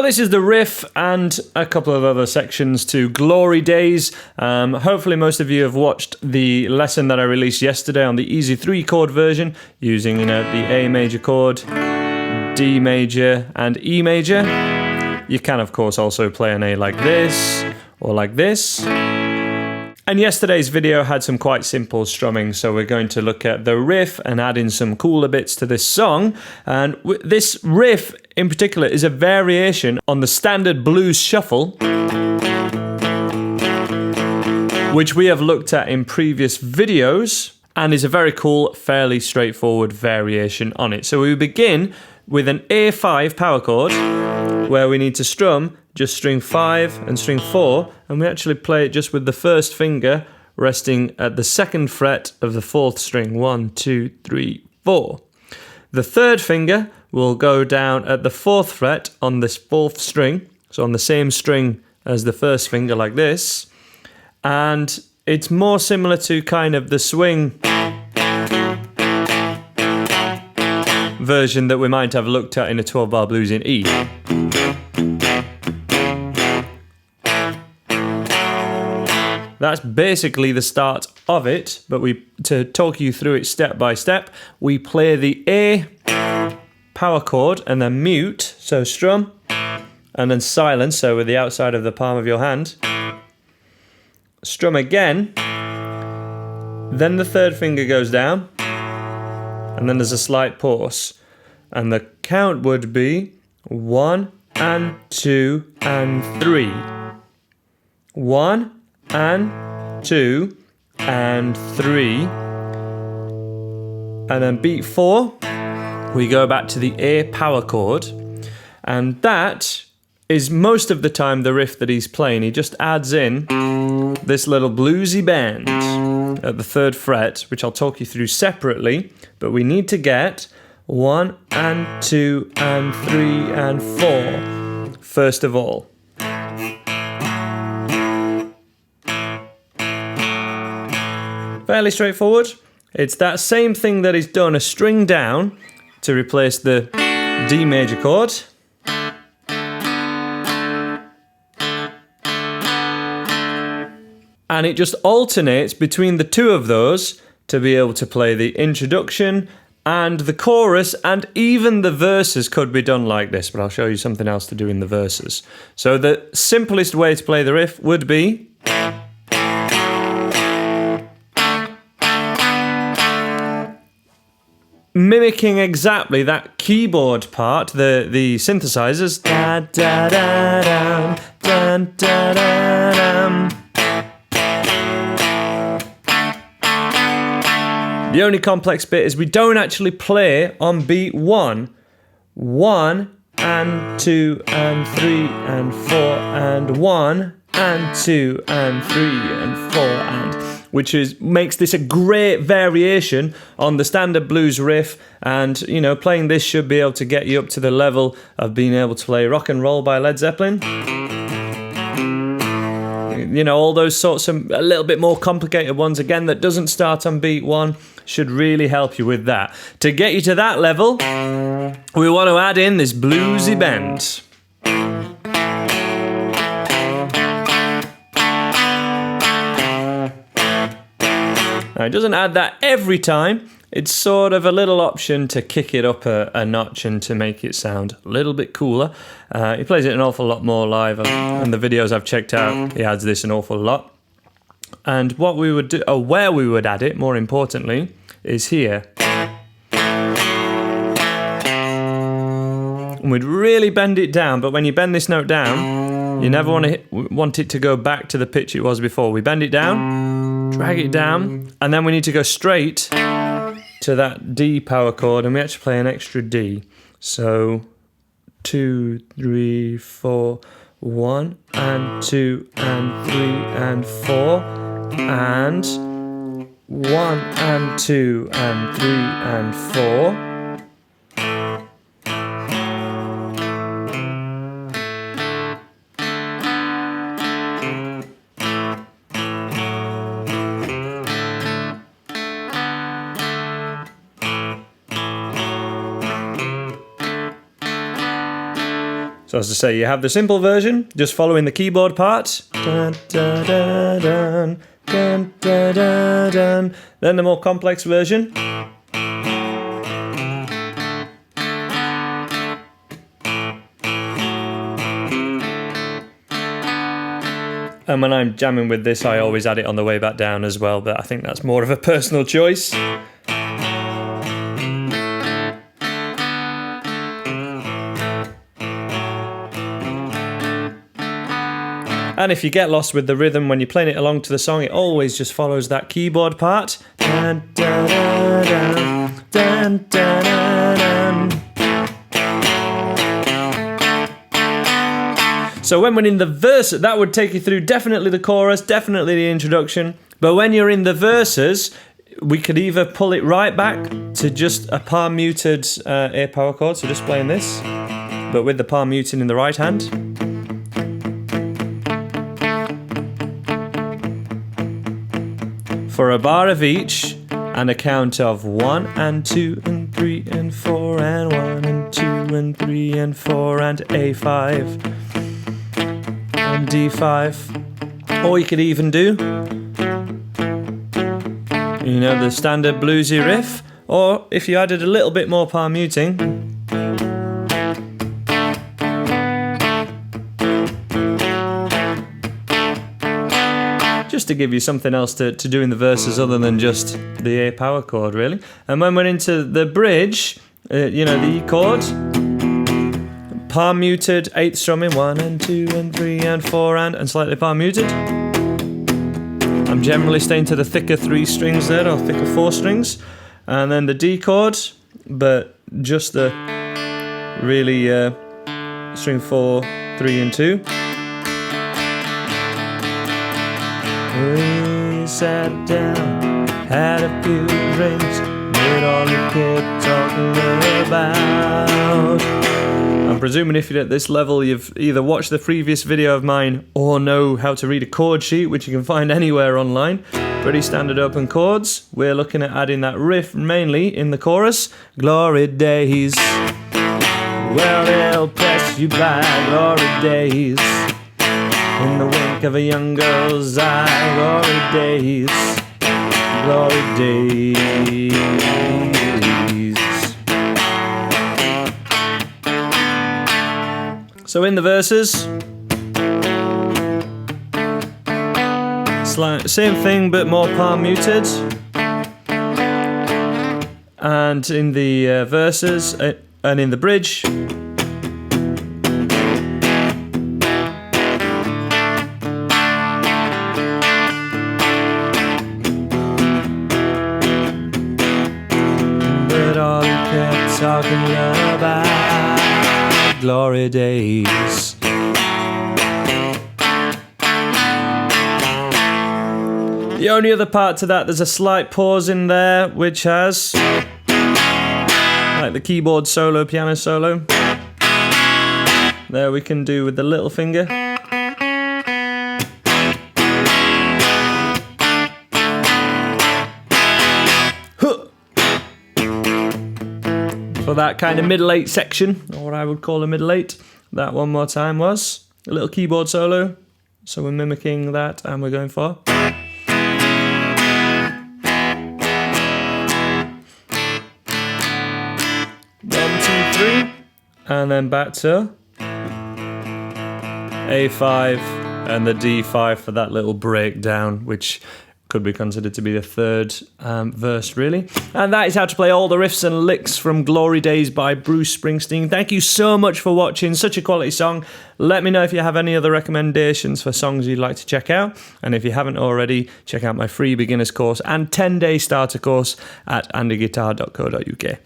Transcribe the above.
this is the riff and a couple of other sections to Glory Days. Hopefully most of you have watched the lesson that I released yesterday on the easy 3-chord version using the A major chord, D major and E major. You can of course also play an A like this or like this. And yesterday's video had some quite simple strumming, so we're going to look at the riff and add in some cooler bits to this song. And this riff in particular is a variation on the standard blues shuffle, which we have looked at in previous videos, and is a very cool, fairly straightforward variation on it. So we begin with an A5 power chord, where we need to strum just string 5 and string 4, and we actually play it just with the first finger resting at the 2nd fret of the 4th string. 1, 2, 3, 4. The 3rd finger will go down at the 4th fret on this 4th string, so on the same string as the 1st finger like this, and it's more similar to kind of the swing version that we might have looked at in a 12-bar blues in E. That's basically the start of it, but to talk you through it step by step, we play the A power chord and then mute, so strum, and then silence, so with the outside of the palm of your hand. Strum again, then the 3rd finger goes down, and then there's a slight pause, and the count would be 1 and 2 and 3. 1 and 2 and 3, and then beat 4 we go back to the A power chord, and that is most of the time the riff that he's playing. He just adds in this little bluesy bend at the 3rd fret, which I'll talk you through separately, but we need to get 1 and 2 and 3 and 4 first of all. Fairly straightforward. It's that same thing that he's done a string down to replace the D major chord. And it just alternates between the two of those to be able to play the introduction and the chorus, and even the verses could be done like this, but I'll show you something else to do in the verses. So the simplest way to play the riff would be mimicking exactly that keyboard part, the synthesizers. Da, da, da, da, da, da, da, da. The only complex bit is we don't actually play on beat 1. 1 and 2 and 3 and 4 and 1 and 2 and 3 and 4 and, which makes this a great variation on the standard blues riff, and playing this should be able to get you up to the level of being able to play Rock and Roll by Led Zeppelin. All those sorts of a little bit more complicated ones, again, that doesn't start on beat 1, should really help you with that. To get you to that level, we want to add in this bluesy bend. Now, it doesn't add that every time. It's sort of a little option to kick it up a notch and to make it sound a little bit cooler. He plays it an awful lot more live, and the videos I've checked out, he adds this an awful lot. And what we would do, or where we would add it, more importantly, is here. And we'd really bend it down, but when you bend this note down, you never want it to go back to the pitch it was before. We bend it down, drag it down, and then we need to go straight to that D power chord, and we actually play an extra D. So 2, 3, 4, 1 and 2 and 3 and 4 and 1 and 2 and 3 and 4. So as I say, you have the simple version, just following the keyboard part. Dun, dun, dun, dun, dun, dun, dun, dun. Then the more complex version. And when I'm jamming with this, I always add it on the way back down as well, but I think that's more of a personal choice. And if you get lost with the rhythm when you're playing it along to the song, it always just follows that keyboard part. Dun, dun, dun, dun, dun, dun, dun. So when we're in the verse, that would take you through definitely the chorus, definitely the introduction. But when you're in the verses, we could either pull it right back to just a palm muted A power chord, so just playing this, but with the palm muting in the right hand. For a bar of each, and a count of 1 and 2 and 3 and 4 and 1 and 2 and 3 and 4 and A5 and D5. Or you could even do, you know, the standard bluesy riff, or if you added a little bit more palm muting, just to give you something else to do in the verses other than just the A power chord, really. And when we're into the bridge, you know, the E chord, palm muted, 8th strumming, 1 and 2 and 3 and 4 and slightly palm muted. I'm generally staying to the thicker 3 strings there, or thicker 4 strings. And then the D chord, but just the really string 4, 3 and 2. We sat down, had a few drinks, did all you kept talking about. I'm presuming if you're at this level, you've either watched the previous video of mine or know how to read a chord sheet, which you can find anywhere online. Pretty standard open chords. We're looking at adding that riff mainly in the chorus. Glory days, well they'll pass you by, glory days. In the wink of a young girl's eye, glory days, glory days. So in the verses, same thing but more palm muted. And in the verses, and in the bridge, talking about glory days. The only other part to that, there's a slight pause in there, which has, like the keyboard solo, piano solo. There we can do with the little finger. For that kind of middle 8 section, or what I would call a middle 8, that one more time was a little keyboard solo. So we're mimicking that and we're going for. 1, 2, 3, and then back to A5 and the D5 for that little breakdown, which could be considered to be the third verse, really. And that is how to play all the riffs and licks from Glory Days by Bruce Springsteen. Thank you so much for watching. Such a quality song. Let me know if you have any other recommendations for songs you'd like to check out. And if you haven't already, check out my free beginners course and 10-day starter course at andyguitar.co.uk.